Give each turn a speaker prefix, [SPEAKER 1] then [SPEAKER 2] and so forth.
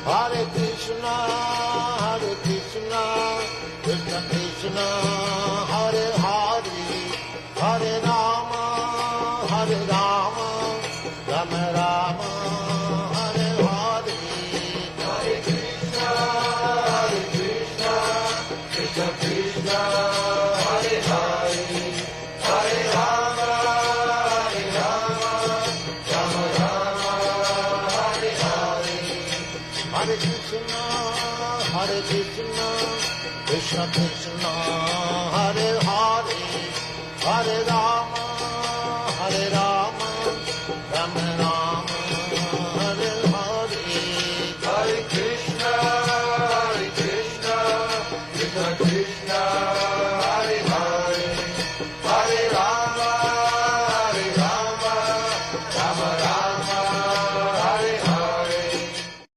[SPEAKER 1] Hare Krishna, Krishna Krishna, Hare Hare, Hare Rama, Rama Rama, Hare Hare. Hare Krishna, Krishna Krishna, Hare Hare, Hare Rama, Rama Rama, Hare Hare. Hare Krishna, Krishna Krishna, Hare Hare, Hare Rama, Rama